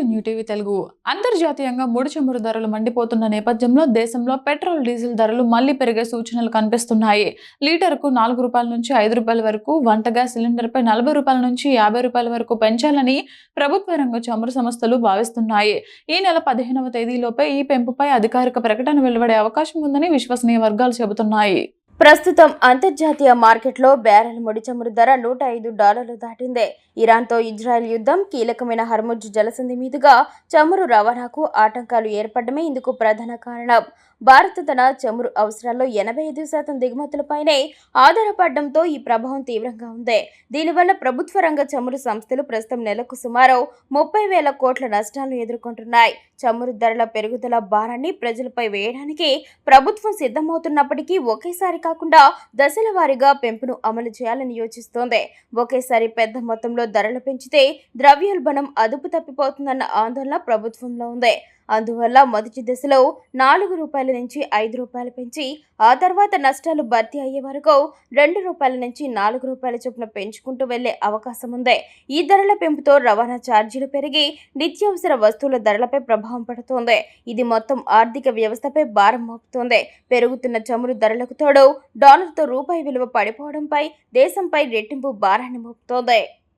New TV Telugu. అంతర్జాతీయంగా ముడి చమురు ధరలు మండిపోతున్న నేపథ్యంలో దేశంలో పెట్రోల్, డీజిల్ ధరలు మళ్లీ పెరిగే సూచనలు కనిపిస్తున్నాయి. లీటరుకు ₹4 నుంచి ₹5 వరకు, వంట గ్యాస్ సిలిండర్పై ₹40 నుంచి ₹50 వరకు పెంచాలని ప్రభుత్వ రంగ చమురు సంస్థలు భావిస్తున్నాయి. ఈ నెల 15వ తేదీలోపే ఈ పెంపుపై అధికారిక ప్రకటన వెలువడే అవకాశం ఉందని విశ్వసనీయ వర్గాలు చెబుతున్నాయి. ప్రస్తుతం అంతర్జాతీయ మార్కెట్లో బ్యారెల్ ముడి చమురు ధర $105 దాటింది. ఇరాన్తో ఇజ్రాయెల్ యుద్ధం, కీలకమైన హర్ముజ్ జలసంధి మీదుగా చమురు రవాణాకు ఆటంకాలు ఏర్పడమే ఇందుకు ప్రధాన కారణం. భారత్ తన చమురు అవసరాల్లో 85% దిగుమతులపైనే ఆధారపడడంతో ఈ ప్రభావం తీవ్రంగా ఉంది. దీనివల్ల ప్రభుత్వ రంగ చమురు సంస్థలు ప్రస్తుతం నెలకు సుమారు 30,000 కోట్ల నష్టాలను ఎదుర్కొంటున్నాయి. చమురు ధరల పెరుగుదల భారాన్ని ప్రజలపై వేయడానికి ప్రభుత్వం సిద్ధమవుతున్నప్పటికీ ఒకేసారి కాకుండా దశల వారీగా పెంపును అమలు చేయాలని యోచిస్తోంది. ఒకేసారి పెద్ద మొత్తంలో ధరలు పెంచితే ద్రవ్యోల్బణం అదుపు తప్పిపోతుందన్న ఆందోళన ప్రభుత్వంలో ఉంది. అందువల్ల మొదటి దశలో ₹4 నుంచి ₹5 పెంచి ఆ తర్వాత నష్టాలు భర్తీ అయ్యే వరకు ₹2 నుంచి ₹4 చొప్పున పెంచుకుంటూ వెళ్లే అవకాశం ఉంది. ఈ ధరల పెంపుతో రవాణా ఛార్జీలు పెరిగి నిత్యావసర వస్తువుల ధరలపై ప్రభావం పడుతోంది. ఇది మొత్తం ఆర్థిక వ్యవస్థపై భారం మోపుతోంది. పెరుగుతున్న చమురు ధరలకు తోడు డాలర్తో రూపాయి విలువ పడిపోవడంపై దేశంపై రెట్టింపు భారాన్ని మోపుతోంది.